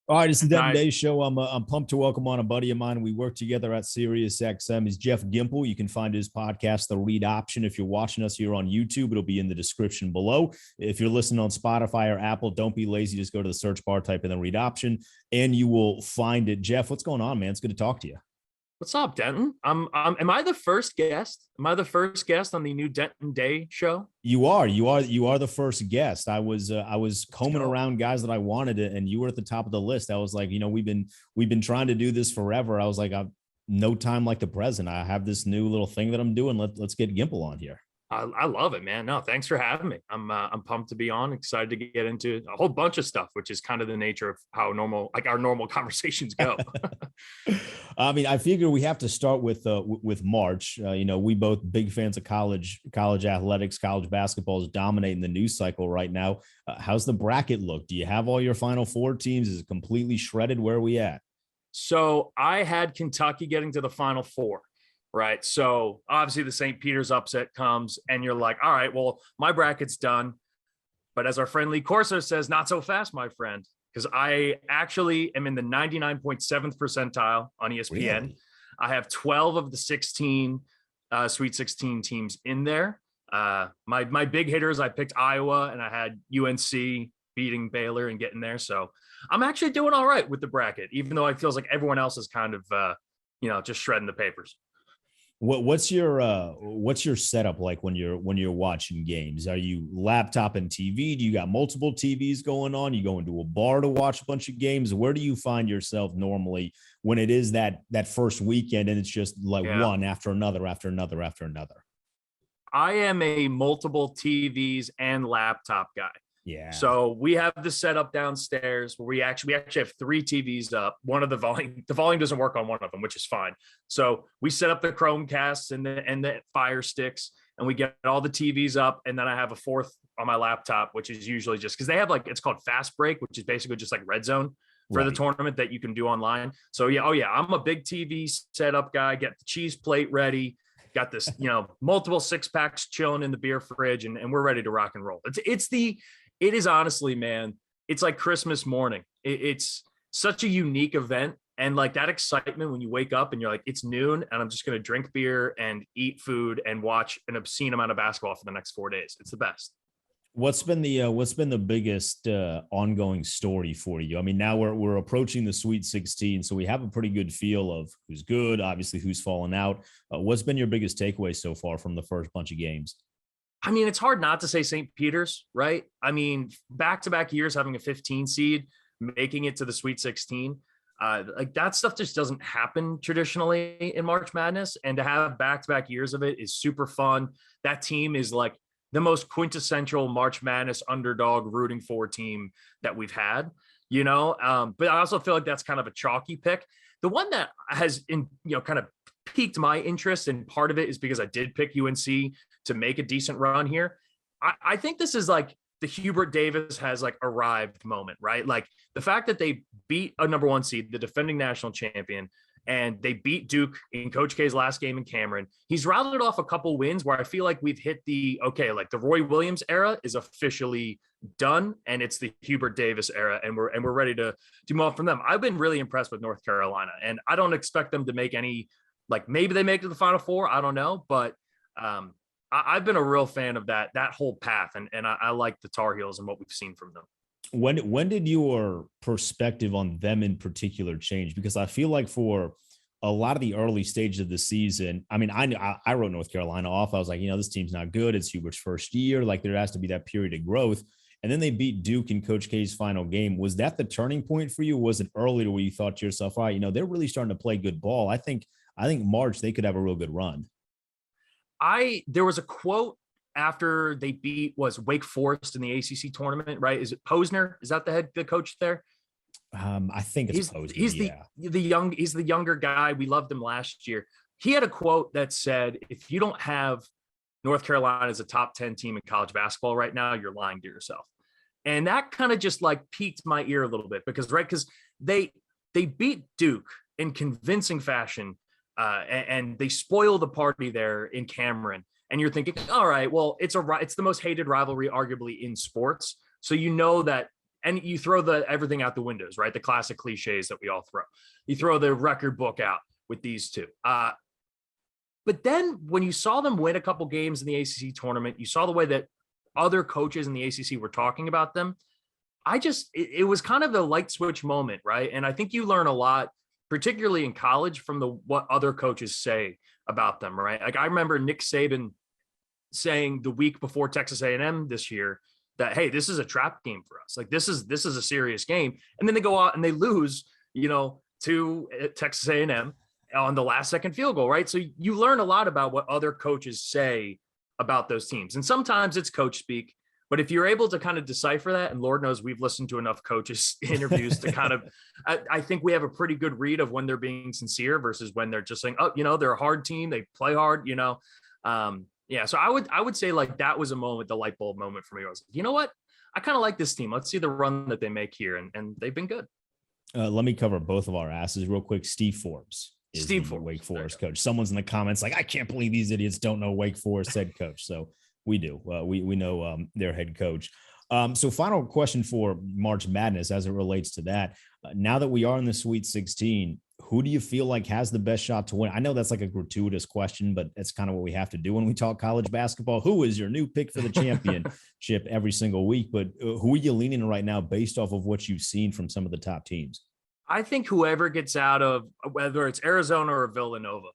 All right, it's the Denton Nice. Day Show. I'm pumped to welcome on a buddy of mine. We work together at SiriusXM. He's Jeff Gimpel. You can find his podcast, The Read Option. If you're watching us here on YouTube, it'll be in the description below. If you're listening on Spotify or Apple, don't be lazy. Just go to the search bar, type in The Read Option, and you will find it. Jeff, what's going on, man? It's good to talk to you. What's up, Denton? Am I the first guest? Am I the first guest on the new Denton Day Show? You are the first guest. I was Let's combing go. around guys that I wanted it, and you were at the top of the list. I was like, we've been trying to do this forever. I was like, I've no time like the present. I have this new little thing that I'm doing. Let's get Gimple on here. I love it, man. No, thanks for having me. I'm pumped to be on. Excited to get into a whole bunch of stuff, which is kind of the nature of how our normal conversations go. I mean, I figure we have to start with March. We both big fans of college athletics. College basketball is dominating the news cycle right now. How's the bracket look? Do you have all your Final Four teams? Is it completely shredded? Where are we at? So I had Kentucky getting to the Final Four. Right. So obviously the St. Peter's upset comes and you're like, all right, well, my bracket's done. But as our friend Lee Corso says, not so fast, my friend, because I actually am in the 99.7th percentile on ESPN. Really? I have 12 of the 16 Sweet 16 teams in there. My big hitters, I picked Iowa and I had UNC beating Baylor and getting there. So I'm actually doing all right with the bracket, even though it feels like everyone else is kind of, just shredding the papers. What's your setup like when you're watching games? Are you laptop and TV? Do you got multiple TVs going on? You go into a bar to watch a bunch of games? Where do you find yourself normally when it is that first weekend and it's just like one after another after another after another? I am a multiple TVs and laptop guy. Yeah. So we have the setup downstairs where we actually have three TVs up. One of the volume doesn't work on one of them, which is fine. So we set up the Chromecasts and the Fire Sticks, and we get all the TVs up. And then I have a fourth on my laptop, which is usually just because they have it's called Fast Break, which is basically just like Red Zone for the tournament that you can do online. So I'm a big TV setup guy. Get the cheese plate ready. Got this, multiple 6-packs chilling in the beer fridge, and we're ready to rock and roll. It is honestly, man, it's like Christmas morning. It's such a unique event. And like that excitement when you wake up and you're like, it's noon and I'm just going to drink beer and eat food and watch an obscene amount of basketball for the next 4 days. It's the best. What's been the biggest ongoing story for you? I mean, now we're approaching the Sweet 16, so we have a pretty good feel of who's good, obviously who's fallen out. What's been your biggest takeaway so far from the first bunch of games? I mean, it's hard not to say St. Peter's, right? I mean, back-to-back years having a 15 seed, making it to the Sweet 16, like that stuff just doesn't happen traditionally in March Madness. And to have back-to-back years of it is super fun. That team is like the most quintessential March Madness underdog rooting for team that we've had, but I also feel like that's kind of a chalky pick. The one that has kind of piqued my interest, and part of it is because I did pick UNC to make a decent run here. I think this is like the Hubert Davis has like arrived moment, right? Like the fact that they beat a number one seed, the defending national champion, and they beat Duke in Coach K's last game in Cameron. He's rounded off a couple wins where I feel like we've hit the Roy Williams era is officially done, and it's the Hubert Davis era, and we're ready to move on from them. I've been really impressed with North Carolina, and I don't expect them to make any, maybe they make it to the Final Four, I don't know, but I've been a real fan of that whole path, and I like the Tar Heels and what we've seen from them. When did your perspective on them in particular change? Because I feel like for a lot of the early stages of the season, I mean, I wrote North Carolina off. I was like, this team's not good. It's Hubert's first year. Like there has to be that period of growth. And then they beat Duke in Coach K's final game. Was that the turning point for you? Was it earlier where you thought to yourself, all right, they're really starting to play good ball. I think March they could have a real good run. There was a quote after they beat Wake Forest in the ACC tournament, right? Is it Posner? Is that the coach there? I think it's Posner. He's the younger guy. We loved him last year. He had a quote that said, if you don't have North Carolina as a top 10 team in college basketball right now, you're lying to yourself. And that kind of just piqued my ear a little bit because they beat Duke in convincing fashion and they spoil the party there in Cameron. And you're thinking, all right, well, it's the most hated rivalry arguably in sports. So that and you throw everything out the windows, right? The classic cliches that we all throw. You throw the record book out with these two. But then when you saw them win a couple games in the ACC tournament, you saw the way that other coaches in the ACC were talking about them. It was kind of the light switch moment, right? And I think you learn a lot, particularly in college, from what other coaches say about them, right? Like I remember Nick Saban saying the week before Texas A&M this year that, hey, this is a trap game for us. Like this is a serious game. And then they go out and they lose, to Texas A&M on the last second field goal, right? So you learn a lot about what other coaches say about those teams. And sometimes it's coach speak, but if you're able to kind of decipher that, and Lord knows we've listened to enough coaches interviews to kind of, I think we have a pretty good read of when they're being sincere versus when they're just saying, oh, they're a hard team. They play hard, So I would say like that was a moment, the light bulb moment for me. I was like, you know what? I kind of like this team. Let's see the run that they make here. And they've been good. Let me cover both of our asses real quick. Steve Forbes is the Wake Forest coach. Someone's in the comments like, I can't believe these idiots don't know Wake Forest head coach. So we do. We know their head coach. So final question for March Madness as it relates to that. Now that we are in the Sweet 16, who do you feel like has the best shot to win? I know that's like a gratuitous question, but that's kind of what we have to do when we talk college basketball. Who is your new pick for the championship every single week? But who are you leaning on right now based off of what you've seen from some of the top teams? I think whoever gets out of, whether it's Arizona or Villanova,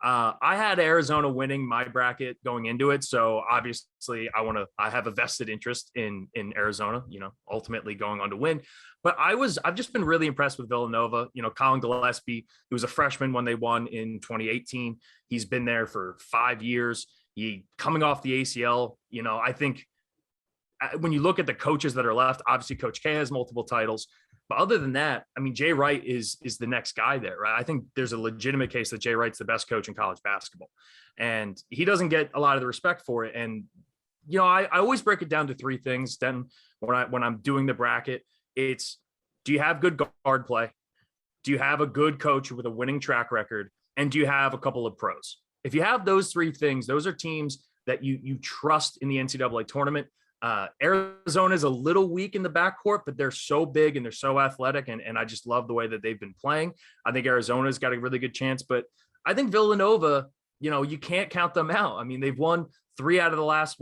I had Arizona winning my bracket going into it. So obviously I have a vested interest in Arizona, ultimately going on to win. But I've just been really impressed with Villanova. Colin Gillespie, he was a freshman when they won in 2018. He's been there for 5 years. He coming off the ACL, I think when you look at the coaches that are left, obviously Coach K has multiple titles. But other than that, I mean, Jay Wright is the next guy there, right? I think there's a legitimate case that Jay Wright's the best coach in college basketball. And he doesn't get a lot of the respect for it. And, I always break it down to three things. Then when I'm doing the bracket, it's, do you have good guard play? Do you have a good coach with a winning track record? And do you have a couple of pros? If you have those three things, those are teams that you trust in the NCAA tournament. Arizona is a little weak in the backcourt, but they're so big and they're so athletic. And I just love the way that they've been playing. I think Arizona's got a really good chance, but I think Villanova, you can't count them out. I mean, they've won 3 out of the last,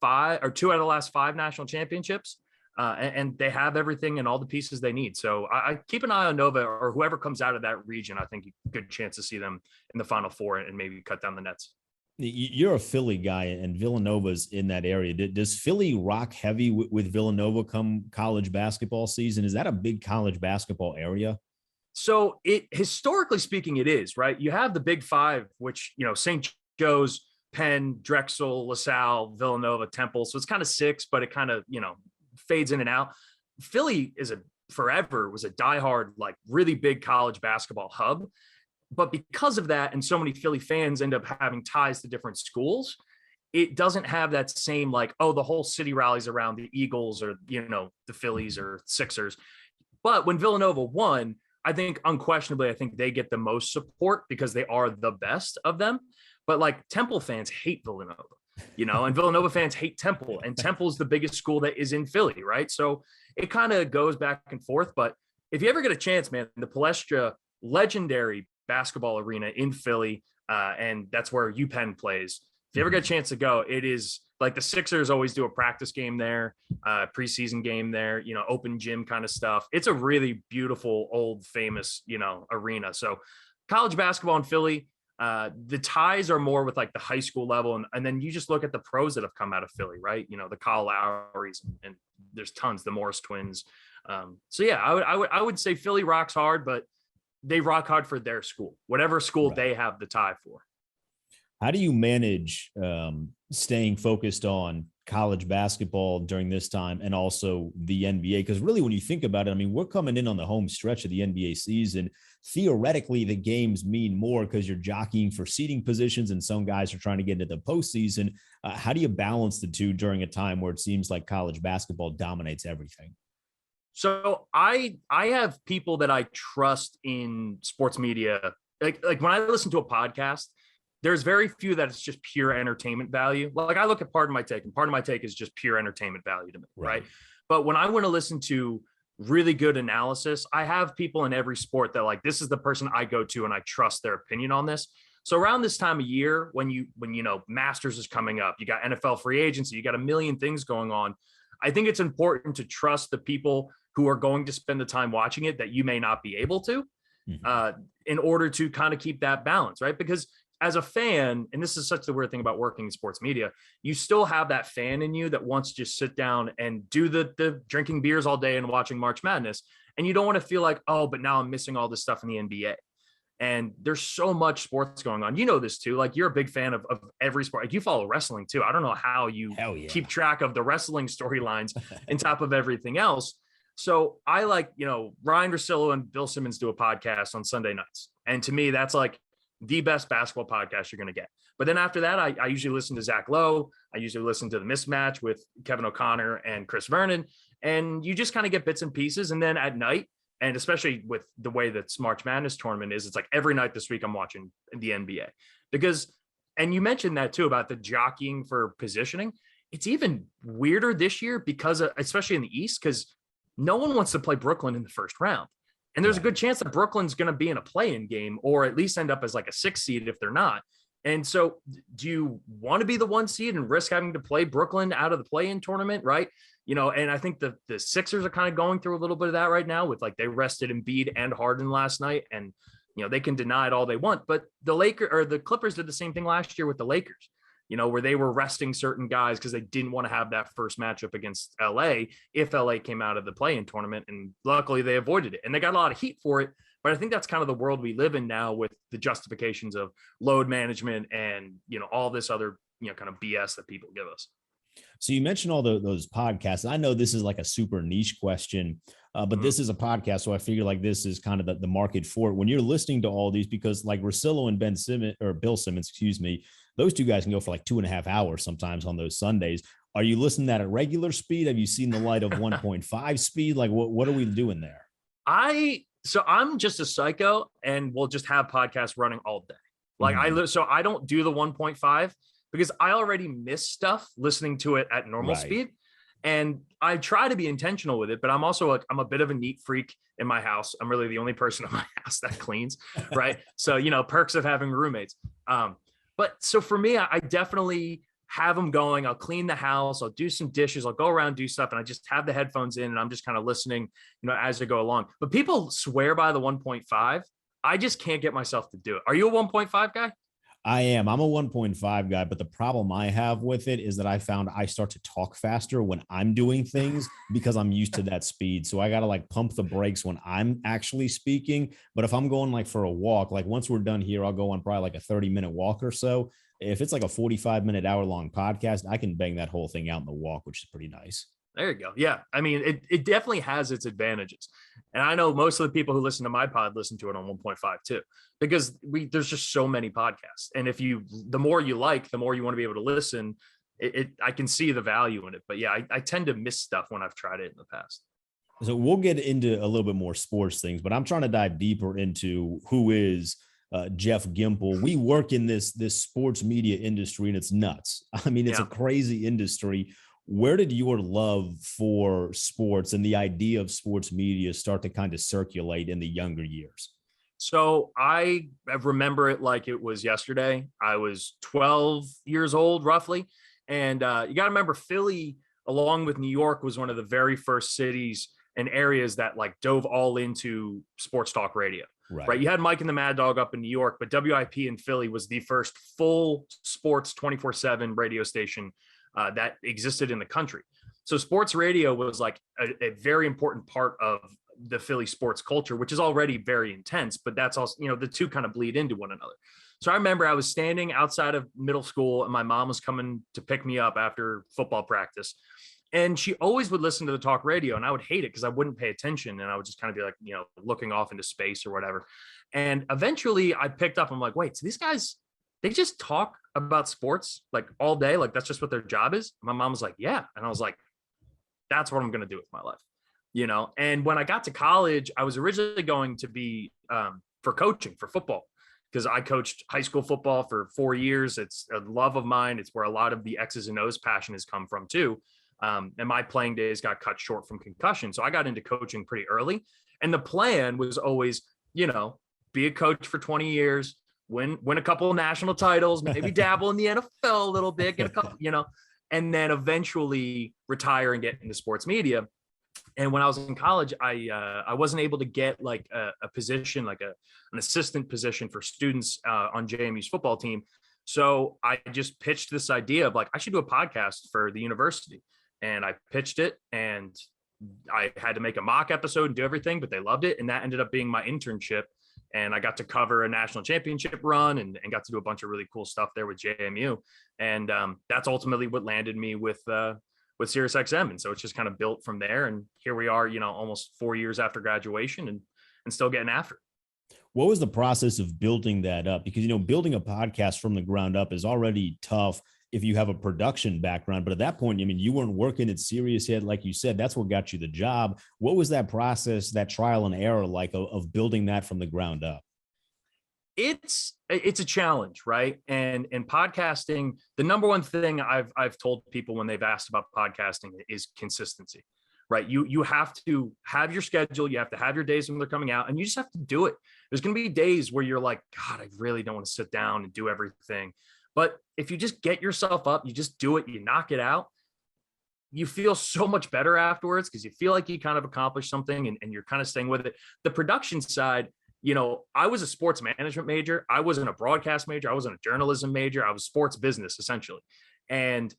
5 or 2 out of the last 5 national championships. And they have everything and all the pieces they need. So I keep an eye on Nova or whoever comes out of that region. I think a good chance to see them in the Final Four and maybe cut down the nets. You're a Philly guy and Villanova's in that area. Does Philly rock heavy with Villanova come college basketball season? Is that a big college basketball area? So historically speaking, it is, right? You have the big 5, which, St. Joe's, Penn, Drexel, LaSalle, Villanova, Temple. So it's kind of 6, but it kind of, fades in and out. Philly forever was a diehard, like really big college basketball hub. But because of that, and so many Philly fans end up having ties to different schools, it doesn't have that same like, oh, the whole city rallies around the Eagles or, the Phillies or Sixers. But when Villanova won, I think unquestionably, I think they get the most support because they are the best of them. But like Temple fans hate Villanova, and Villanova fans hate Temple, and Temple is the biggest school that is in Philly, right? So it kind of goes back and forth. But if you ever get a chance, man, the Palestra legendary basketball arena in Philly, and that's where UPenn plays. If you ever get a chance to go, it is like the Sixers always do a practice game there, preseason game there, open gym kind of stuff. It's a really beautiful, old, famous, arena. So college basketball in Philly, the ties are more with like the high school level. And then you just look at the pros that have come out of Philly, right? The Kyle Lowrys and there's tons, the Morris twins. So yeah, I would say Philly rocks hard, but they rock hard for their school, whatever school they have the tie for. How do you manage staying focused on college basketball during this time and also the NBA? Because really, when you think about it, I mean, we're coming in on the home stretch of the NBA season. Theoretically, the games mean more because you're jockeying for seeding positions and some guys are trying to get into the postseason. How do you balance the two during a time where it seems like college basketball dominates everything? So I have people that I trust in sports media. Like when I listen to a podcast, there's very few that it's just pure entertainment value. Like I look at Pardon My Take, and Pardon My Take is just pure entertainment value to me, right? But when I want to listen to really good analysis, I have people in every sport that like, this is the person I go to and I trust their opinion on this. So around this time of year, when you know, Masters is coming up, you got NFL free agency, you got a million things going on. I think it's important to trust the people who are going to spend the time watching it that you may not be able to, in order to kind of keep that balance, right? Because as a fan, and this is such the weird thing about working in sports media, you still have that fan in you that wants to just sit down and do the drinking beers all day and watching March Madness. And you don't want to feel like, oh, but now I'm missing all this stuff in the NBA. And there's so much sports going on. You know this too. Like, you're a big fan of every sport. Like, you follow wrestling too. I don't know how you keep track of the wrestling storylines on top of everything else. So I like, you know, Ryan Russillo and Bill Simmons do a podcast on Sunday nights. And to me, that's like the best basketball podcast you're going to get. But then after that, I usually listen to Zach Lowe. I usually listen to The Mismatch with Kevin O'Connor and Chris Vernon. And you just kind of get bits and pieces. And then at night, and especially with the way that March Madness tournament is, it's like every night this week I'm watching the NBA. Because, and you mentioned that too about the jockeying for positioning. It's even weirder this year because especially in the East, because no one wants to play Brooklyn in the first round. And there's a good chance that Brooklyn's going to be in a play-in game or at least end up as like a 6 seed if they're not. And so do you want to be the 1 seed and risk having to play Brooklyn out of the play-in tournament, right? You know, and I think the Sixers are kind of going through a little bit of that right now with, like, they rested Embiid and Harden last night, and, you know, they can deny it all they want. But the Clippers did the same thing last year with the Lakers, you know, where they were resting certain guys because they didn't want to have that first matchup against LA if LA came out of the play-in tournament. And luckily they avoided it, and they got a lot of heat for it. But I think that's kind of the world we live in now with the justifications of load management and, you know, all this other, you know, kind of BS that people give us. So you mentioned all those podcasts. I know this is like a super niche question, but this is a podcast. So I figure like this is kind of the market for it. When you're listening to all these, because like Russillo and Bill Simmons, excuse me, those two guys can go for like 2.5 hours sometimes on those Sundays. Are you listening to that at regular speed? Have you seen the light of 1.5 speed? Like what are we doing there? So I'm just a psycho and we'll just have podcasts running all day. Like so I don't do the 1.5 because I already miss stuff listening to it at normal speed. And I try to be intentional with it, but I'm also I'm a bit of a neat freak in my house. I'm really the only person in my house that cleans. Right. So, you know, perks of having roommates. But so for me, I definitely have them going. I'll clean the house. I'll do some dishes. I'll go around, do stuff. And I just have the headphones in and I'm just kind of listening, you know, as I go along. But people swear by the 1.5. I just can't get myself to do it. Are you a 1.5 guy? I am. I'm a 1.5 guy, but the problem I have with it is that I found I start to talk faster when I'm doing things because I'm used to that speed. So I got to like pump the brakes when I'm actually speaking. But if I'm going like for a walk, like once we're done here, I'll go on probably like a 30-minute walk or so. If it's like a 45-minute, hour-long podcast, I can bang that whole thing out in the walk, which is pretty nice. There you go. Yeah. I mean, it definitely has its advantages. And I know most of the people who listen to my pod listen to it on 1.5 too, because there's just so many podcasts. And the more you like, the more you want to be able to listen. I can see the value in it. But yeah, I tend to miss stuff when I've tried it in the past. So we'll get into a little bit more sports things, but I'm trying to dive deeper into who is Jeff Gimpel. We work in this sports media industry and it's nuts. I mean, it's a crazy industry. Where did your love for sports and the idea of sports media start to kind of circulate in the younger years? So I remember it like it was yesterday. I was 12 years old, roughly. And you got to remember, Philly, along with New York, was one of the very first cities and areas that like dove all into sports talk radio. Right. You had Mike and the Mad Dog up in New York, but WIP in Philly was the first full sports 24/7 radio station that existed in the country. So sports radio was like a very important part of the Philly sports culture, which is already very intense, but that's also, you know, the two kind of bleed into one another. So I remember I was standing outside of middle school and my mom was coming to pick me up after football practice. And she always would listen to the talk radio and I would hate it because I wouldn't pay attention and I would just kind of be like, you know, looking off into space or whatever. And eventually I picked up, I'm like, wait, so these guys, they just talk about sports like all day. Like that's just what their job is. My mom was like, yeah. And I was like, that's what I'm going to do with my life, you know? And when I got to college, I was originally going to be for coaching for football because I coached high school football for 4 years. It's a love of mine. It's where a lot of the X's and O's passion has come from too. And my playing days got cut short from concussion. So I got into coaching pretty early. And the plan was always, be a coach for 20 years, win a couple of national titles, maybe dabble in the NFL a little bit, get a couple, and then eventually retire and get into sports media. And when I was in college, I wasn't able to get like a position, like an assistant position for students on JMU's football team. So I just pitched this idea of like, I should do a podcast for the university. And I pitched it, and I had to make a mock episode and do everything, but they loved it. And that ended up being my internship. And I got to cover a national championship run and got to do a bunch of really cool stuff there with JMU. And that's ultimately what landed me with SiriusXM. And so it's just kind of built from there. And here we are, almost 4 years after graduation and still getting after it. What was the process of building that up? Because, building a podcast from the ground up is already tough if you have a production background. But at that point, you weren't working at Sirius yet. Like you said, that's what got you the job. What was that process, that trial and error like of building that from the ground up? It's a challenge, right? And podcasting, the number one thing I've told people when they've asked about podcasting is consistency, right? You have to have your schedule. You have to have your days when they're coming out, and you just have to do it. There's going to be days where you're like, God, I really don't want to sit down and do everything. But if you just get yourself up, you just do it, you knock it out, you feel so much better afterwards because you feel like you kind of accomplished something and you're kind of staying with it. The production side, I was a sports management major. I wasn't a broadcast major. I wasn't a journalism major. I was sports business essentially. And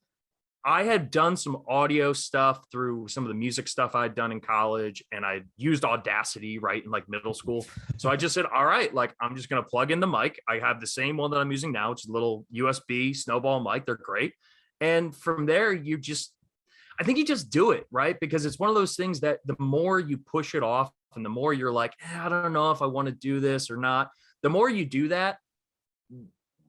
I had done some audio stuff through some of the music stuff I'd done in college, and I used Audacity right in like middle school. So I just said, all right, like I'm just going to plug in the mic. I have the same one that I'm using now, which is a little USB snowball mic. They're great. And from there, I think you just do it, right? Because it's one of those things that the more you push it off and the more you're like, I don't know if I want to do this or not, the more you do that,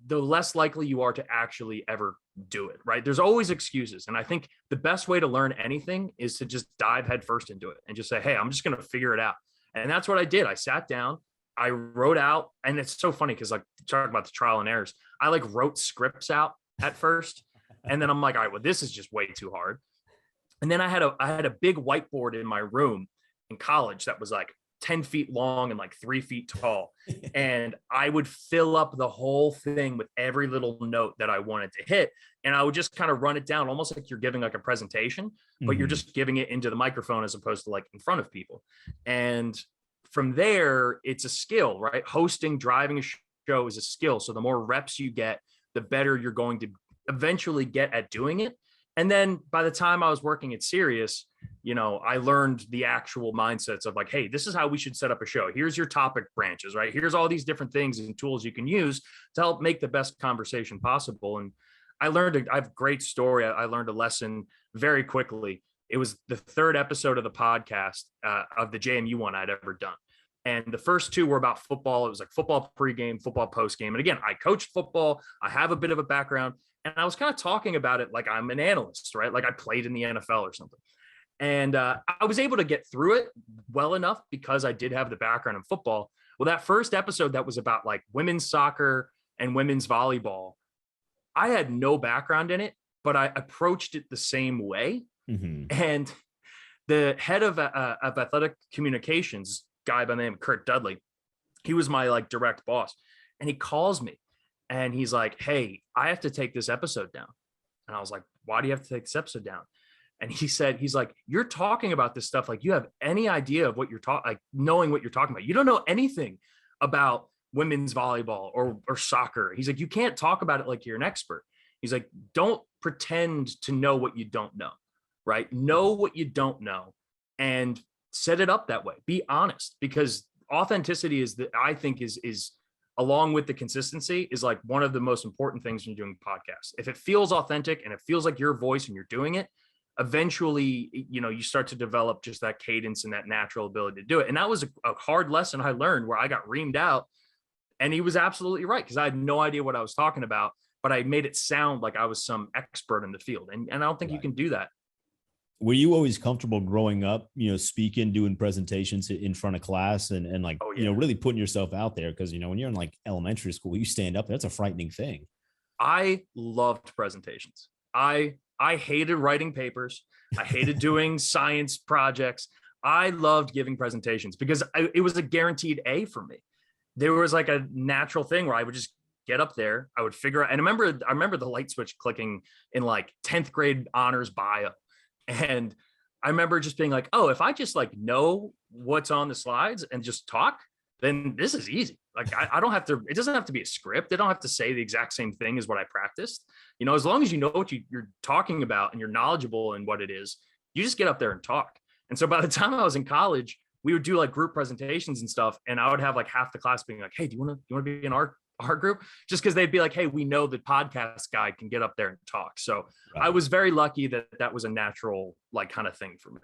the less likely you are to actually ever do it, right? There's always excuses. And I think the best way to learn anything is to just dive headfirst into it and just say, hey, I'm just going to figure it out. And that's what I did. I sat down, I wrote out, and it's so funny because like talking about the trial and errors, I like wrote scripts out at first. And then I'm like, all right, well, this is just way too hard. And then I had a big whiteboard in my room in college that was like 10 feet long and like 3 feet tall. And I would fill up the whole thing with every little note that I wanted to hit. And I would just kind of run it down almost like you're giving like a presentation, but you're just giving it into the microphone as opposed to like in front of people. And from there, it's a skill, right? Hosting, driving a show is a skill. So the more reps you get, the better you're going to eventually get at doing it. And then by the time I was working at Sirius, I learned the actual mindsets of like, hey, this is how we should set up a show. Here's your topic branches, right? Here's all these different things and tools you can use to help make the best conversation possible. And I have a great story. I learned a lesson very quickly. It was the third episode of the podcast of the JMU one I'd ever done. And the first two were about football. It was like football pregame, football postgame. And again, I coached football. I have a bit of a background. And I was kind of talking about it like I'm an analyst, right? Like I played in the NFL or something. And I was able to get through it well enough because I did have the background in football. Well, that first episode that was about like women's soccer and women's volleyball, I had no background in it, but I approached it the same way. Mm-hmm. And the head of athletic communications, guy by the name of Kurt Dudley, he was my like direct boss. And he calls me and he's like, hey, I have to take this episode down. And I was like, why do you have to take this episode down? And he's like, you're talking about this stuff. Like you have any idea of what you're talking, like knowing what you're talking about. You don't know anything about women's volleyball or soccer. He's like, you can't talk about it like you're an expert. He's like, don't pretend to know what you don't know, right? Know what you don't know and set it up that way. Be honest, because authenticity I think is along with the consistency is like one of the most important things when you're doing podcasts. If it feels authentic and it feels like your voice and you're doing it, eventually, you start to develop just that cadence and that natural ability to do it. And that was a hard lesson I learned where I got reamed out, and he was absolutely right. Cause I had no idea what I was talking about, but I made it sound like I was some expert in the field. And I don't think you can do that. Were you always comfortable growing up, speaking, doing presentations in front of class and like, really putting yourself out there? Cause when you're in like elementary school, you stand up, that's a frightening thing. I loved presentations. I hated writing papers. I hated doing science projects. I loved giving presentations because it was a guaranteed A for me. There was like a natural thing where I would just get up there. I would figure out, and I remember the light switch clicking in like 10th grade honors bio. And I remember just being like, oh, if I just like know what's on the slides and just talk, then this is easy. Like I don't have to, it doesn't have to be a script. They don't have to say the exact same thing as what I practiced. You know, as long as you know what you're talking about and you're knowledgeable in what it is, you just get up there and talk. And so by the time I was in college, we would do like group presentations and stuff. And I would have like half the class being like, hey, do you want to be in our group? Just because they'd be like, hey, we know the podcast guy can get up there and talk. So Right. I was very lucky that was a natural like kind of thing for me.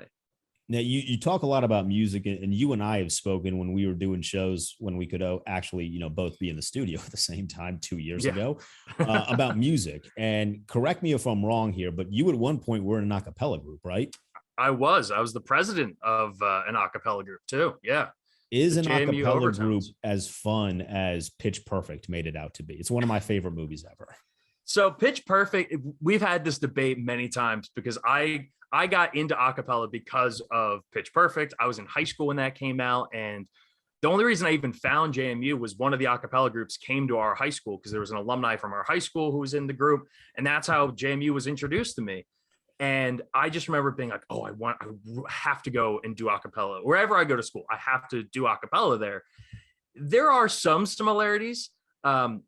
Now you talk a lot about music, and you and I have spoken when we were doing shows when we could actually, both be in the studio at the same time 2 years ago about music. And correct me if I'm wrong here, but you at one point were in an a cappella group, right? I was the president of an a cappella group too. Yeah. Is The an a JMU cappella overtones. group as fun as Pitch Perfect made it out to be? It's one of my favorite movies ever. So Pitch Perfect, we've had this debate many times because I got into a cappella because of Pitch Perfect. I was in high school when that came out. And the only reason I even found JMU was one of the a cappella groups came to our high school because there was an alumni from our high school who was in the group. And that's how JMU was introduced to me. And I just remember being like, oh, I have to go and do a cappella. Wherever I go to school, I have to do a cappella there. There are some similarities. The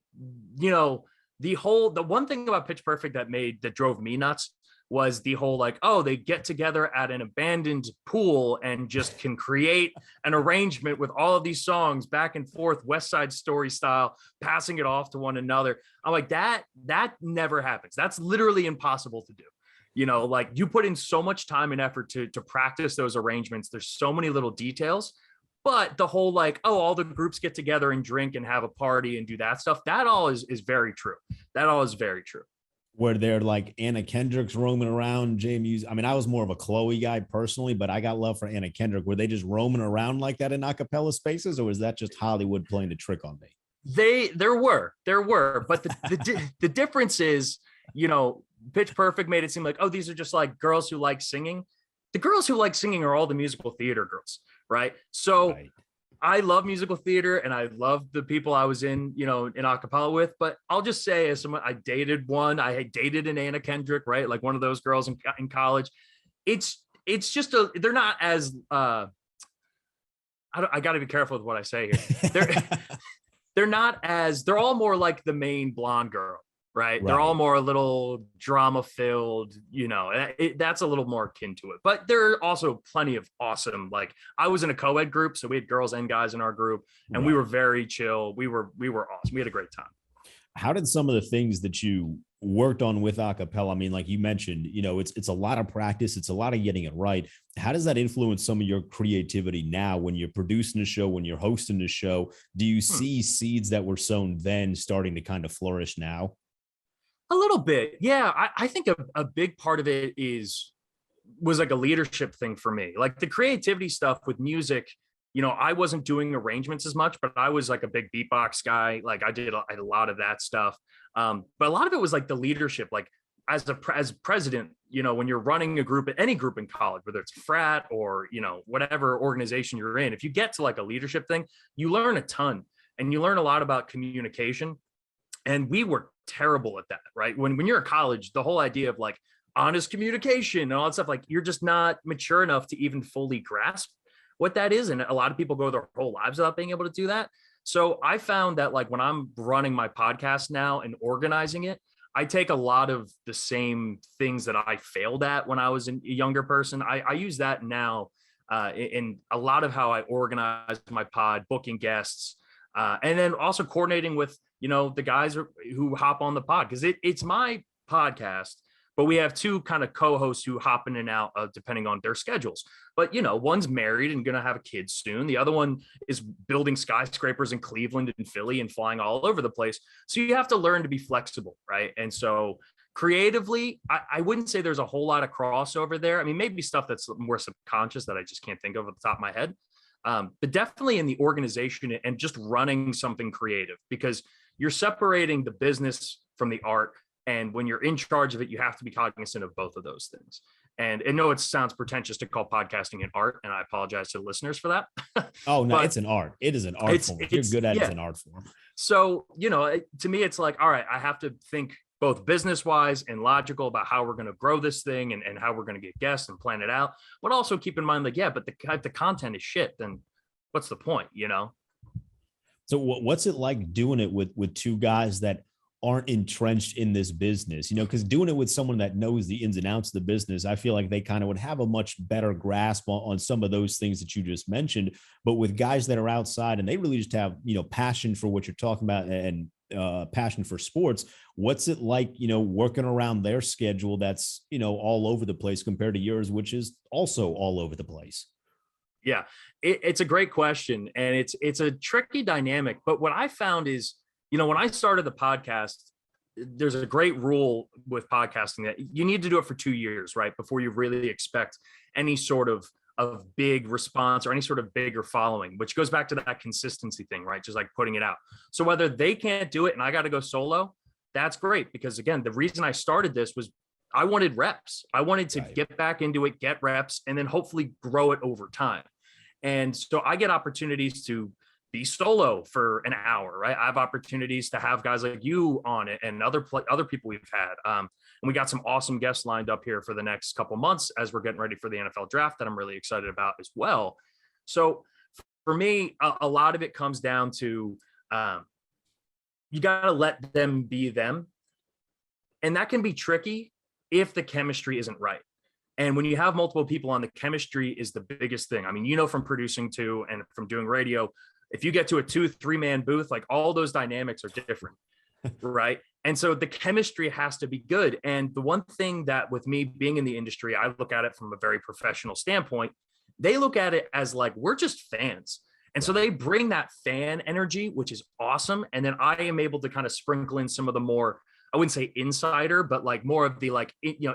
one thing about Pitch Perfect that drove me nuts was the whole like, oh, they get together at an abandoned pool and just can create an arrangement with all of these songs back and forth, West Side Story style, passing it off to one another. I'm like, that never happens. That's literally impossible to do. Like you put in so much time and effort to practice those arrangements. There's so many little details, but the whole like, oh, all the groups get together and drink and have a party and do that stuff. That all is very true. That all is very true. Where they're like Anna Kendrick's roaming around JMU's. I mean, I was more of a Chloe guy personally, but I got love for Anna Kendrick. Were they just roaming around like that in a cappella spaces, or was that just Hollywood playing the trick on me? There were, but the difference is, Pitch Perfect made it seem like, oh, these are just like girls who like singing. The girls who like singing are all the musical theater girls, right? So Right. I love musical theater and I love the people I was in a cappella with, but I'll just say as someone, I dated an Anna Kendrick, right? Like one of those girls in college. It's just they're not as, I got to be careful with what I say here. They're all more like the main blonde girl, right? They're all more a little drama filled, that's a little more akin to it. But there are also plenty of awesome, like I was in a co-ed group, so we had girls and guys in our group, and we were very chill. We were awesome. We had a great time. How did some of the things that you worked on with a cappella, I mean, like you mentioned, it's a lot of practice, it's a lot of getting it right. How does that influence some of your creativity now when you're producing a show, when you're hosting a show? Do you see seeds that were sown then starting to kind of flourish now? A little bit. Yeah. I think a big part of it was like a leadership thing for me. Like the creativity stuff with music, I wasn't doing arrangements as much, but I was like a big beatbox guy. Like I did a lot of that stuff. But a lot of it was like the leadership, like as president, when you're running a group, any group in college, whether it's frat or, whatever organization you're in, if you get to like a leadership thing, you learn a ton and you learn a lot about communication. And we were terrible at that, right? When you're in college, the whole idea of like honest communication and all that stuff, like you're just not mature enough to even fully grasp what that is. And a lot of people go their whole lives without being able to do that. So I found that like when I'm running my podcast now and organizing it, I take a lot of the same things that I failed at when I was a younger person. I use that now in a lot of how I organize my pod, booking guests, and then also coordinating with, the guys who hop on the pod, because it's my podcast, but we have two kind of co-hosts who hop in and out depending on their schedules. But, one's married and going to have a kid soon. The other one is building skyscrapers in Cleveland and Philly and flying all over the place. So you have to learn to be flexible, right? And so creatively, I wouldn't say there's a whole lot of crossover there. I mean, maybe stuff that's more subconscious that I just can't think of at the top of my head. But definitely in the organization and just running something creative, because you're separating the business from the art. And when you're in charge of it, you have to be cognizant of both of those things. And I know it sounds pretentious to call podcasting an art, and I apologize to the listeners for that. Oh no, But it's an art. It is an art form. If you're good at it, it's yeah. an art form. So, to me, it's like, all right, I have to think both business wise and logical about how we're going to grow this thing and how we're going to get guests and plan it out. But also keep in mind, like, yeah, but the content is shit. Then what's the point, So what's it like doing it with two guys that aren't entrenched in this business? Because doing it with someone that knows the ins and outs of the business, I feel like they kind of would have a much better grasp on some of those things that you just mentioned. But with guys that are outside and they really just have, passion for what you're talking about and passion for sports, what's it like, working around their schedule that's, all over the place compared to yours, which is also all over the place? Yeah, it's a great question, and it's a tricky dynamic. But what I found is, when I started the podcast, there's a great rule with podcasting that you need to do it for 2 years, right, before you really expect any sort of big response or any sort of bigger following, which goes back to that consistency thing, right? Just like putting it out. So whether they can't do it and I got to go solo, that's great, because again, the reason I started this was I wanted reps. I wanted to get back into it, get reps, and then hopefully grow it over time. And so I get opportunities to be solo for an hour, right? I have opportunities to have guys like you on it and other people we've had. And we got some awesome guests lined up here for the next couple months as we're getting ready for the NFL draft that I'm really excited about as well. So for me, a lot of it comes down to you got to let them be them. And that can be tricky if the chemistry isn't right. And when you have multiple people on, the chemistry is the biggest thing. I mean, from producing too and from doing radio, if you get to a 2-3 man booth, like all those dynamics are different, right? And so the chemistry has to be good. And the one thing that with me being in the industry, I look at it from a very professional standpoint. They look at it as like, we're just fans. And so they bring that fan energy, which is awesome. And then I am able to kind of sprinkle in some of the more, I wouldn't say insider, but like more of the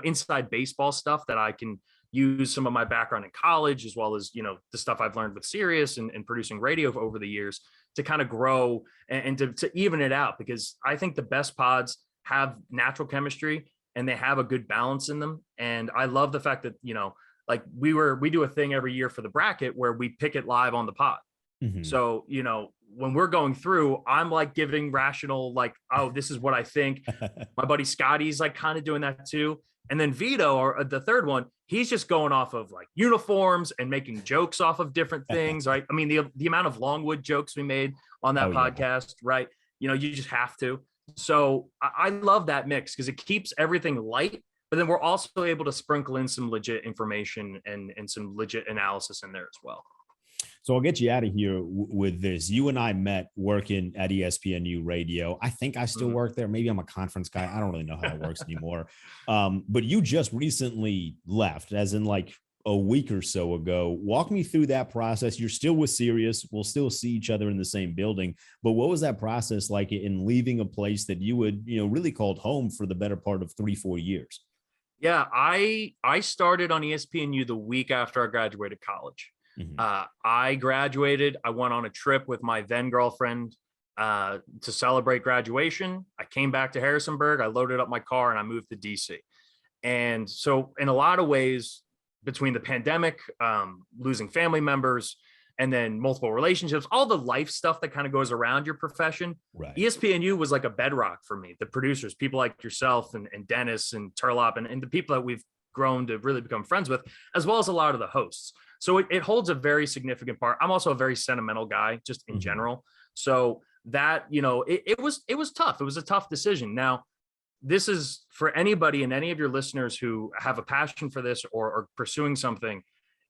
inside baseball stuff that I can use some of my background in college, as well as, the stuff I've learned with Sirius and producing radio over the years to kind of grow and to even it out, because I think the best pods have natural chemistry and they have a good balance in them. And I love the fact that, like we do a thing every year for the bracket where we pick it live on the pod. Mm-hmm. So, when we're going through, I'm like giving rational, like, oh, this is what I think. My buddy Scotty's like kind of doing that too. And then Vito, or the third one, he's just going off of like uniforms and making jokes off of different things, right? I mean, the amount of Longwood jokes we made on that podcast, right? You just have to. So I love that mix because it keeps everything light, but then we're also able to sprinkle in some legit information and some legit analysis in there as well. So I'll get you out of here with this. You and I met working at ESPNU Radio. I think I still work there. Maybe I'm a conference guy. I don't really know how it works anymore. But you just recently left, as in like a week or so ago. Walk me through that process. You're still with Sirius. We'll still see each other in the same building. But what was that process like in leaving a place that you would, really called home for the better part of 3-4 years? Yeah, I started on ESPNU the week after I graduated college. Mm-hmm. I graduated. I went on a trip with my then girlfriend to celebrate graduation. I came back to Harrisonburg. I loaded up my car and I moved to DC. And so in a lot of ways, between the pandemic, losing family members, and then multiple relationships, all the life stuff that kind of goes around your profession, right. ESPNU was like a bedrock for me. The producers, people like yourself and Dennis and Turlop and the people that we've grown to really become friends with, as well as a lot of the hosts. So it holds a very significant part. I'm also a very sentimental guy, just in general. So that, it was tough. It was a tough decision. Now, this is for anybody and any of your listeners who have a passion for this or pursuing something.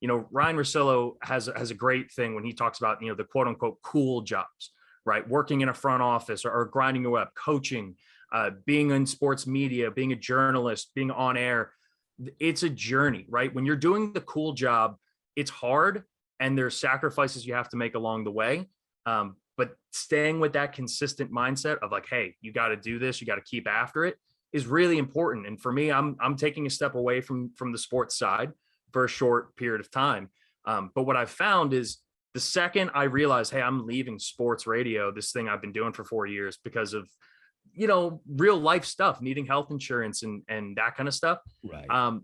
Ryan Russillo has a great thing when he talks about, the quote unquote cool jobs, right? Working in a front office or grinding your way up, coaching, being in sports media, being a journalist, being on air. It's a journey, right? When you're doing the cool job, it's hard and there's sacrifices you have to make along the way. But staying with that consistent mindset of like, hey, you got to do this, you got to keep after it is really important. And for me, I'm taking a step away from the sports side for a short period of time. But what I've found is the second I realize, hey, I'm leaving sports radio, this thing I've been doing for 4 years because of, real life stuff, needing health insurance and that kind of stuff. Right.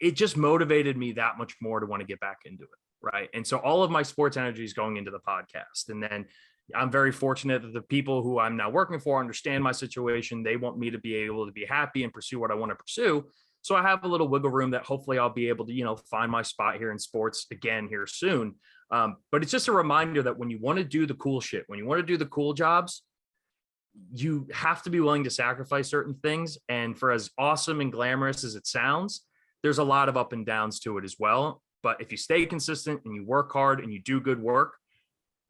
it just motivated me that much more to want to get back into it. Right. And so all of my sports energy is going into the podcast. And then I'm very fortunate that the people who I'm now working for understand my situation. They want me to be able to be happy and pursue what I want to pursue. So I have a little wiggle room that hopefully I'll be able to, find my spot here in sports again here soon. But it's just a reminder that when you want to do the cool shit, when you want to do the cool jobs, you have to be willing to sacrifice certain things. And for as awesome and glamorous as it sounds, there's a lot of up and downs to it as well. But if you stay consistent and you work hard and you do good work,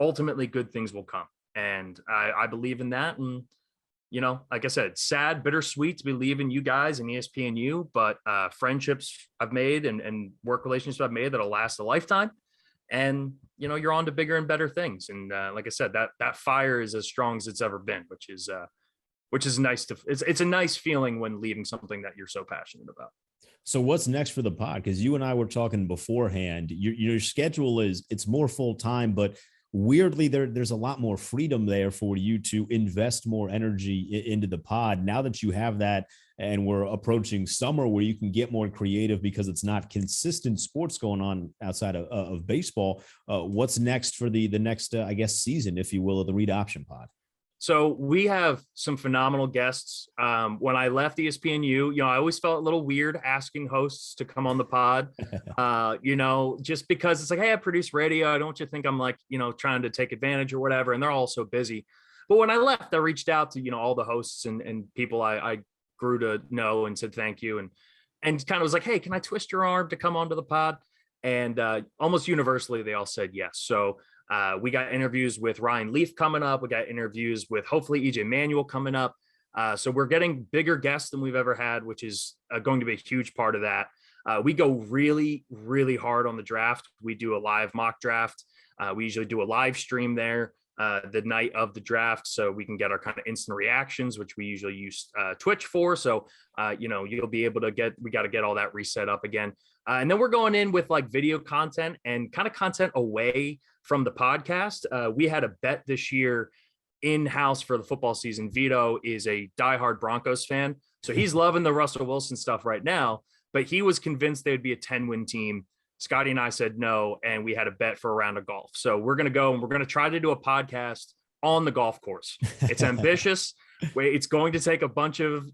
ultimately good things will come. And I believe in that. And, like I said, sad, bittersweet to be leaving you guys and ESPNU, but friendships I've made and work relationships I've made that'll last a lifetime. And, you're on to bigger and better things. And like I said, that fire is as strong as it's ever been, which is nice it's a nice feeling when leaving something that you're so passionate about. So what's next for the pod? Because you and I were talking beforehand, your schedule it's more full time, but weirdly there's a lot more freedom there for you to invest more energy into the pod now that you have that. And we're approaching summer where you can get more creative because it's not consistent sports going on outside of baseball. What's next for the next, season, if you will, of the Read Option Pod? So we have some phenomenal guests. When I left ESPNU, I always felt a little weird asking hosts to come on the pod, just because it's like, hey, I produce radio. I don't you think I'm like, trying to take advantage or whatever. And they're all so busy. But when I left, I reached out to, all the hosts and people I grew to know and said thank you. And kind of was like, hey, can I twist your arm to come onto the pod? And almost universally, they all said yes. So we got interviews with Ryan Leaf coming up. We got interviews with hopefully EJ Manuel coming up. So we're getting bigger guests than we've ever had, which is going to be a huge part of that. We go really, really hard on the draft. We do a live mock draft. We usually do a live stream there the night of the draft, so we can get our kind of instant reactions, which we usually use Twitch for. So, you'll be able to we got to get all that reset up again. And then we're going in with like video content and kind of content away from the podcast. We had a bet this year in-house for the football season. Vito is a diehard Broncos fan, so he's loving the Russell Wilson stuff right now, but he was convinced they'd be a 10-win team. Scotty and I said no, and we had a bet for a round of golf. So we're going to go and we're going to try to do a podcast on the golf course. It's ambitious. It's going to take a bunch of,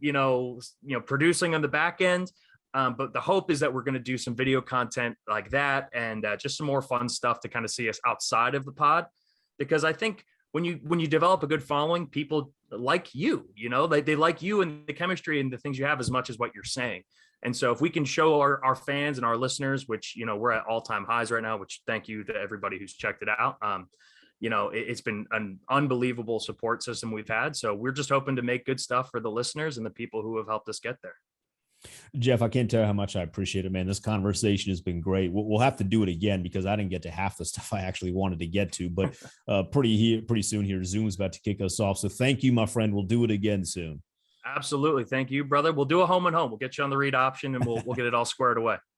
producing on the back end. But the hope is that we're going to do some video content like that and just some more fun stuff to kind of see us outside of the pod. Because I think when you develop a good following, people like you, they like you and the chemistry and the things you have as much as what you're saying. And so if we can show our fans and our listeners, which, we're at all-time highs right now, which thank you to everybody who's checked it out. It's been an unbelievable support system we've had. So we're just hoping to make good stuff for the listeners and the people who have helped us get there. Jeff, I can't tell you how much I appreciate it, man. This conversation has been great. We'll have to do it again because I didn't get to half the stuff I actually wanted to get to, but pretty soon here, Zoom's about to kick us off. So thank you, my friend. We'll do it again soon. Absolutely. Thank you, brother. We'll do a home and home. We'll get you on the Read Option and we'll get it all squared away.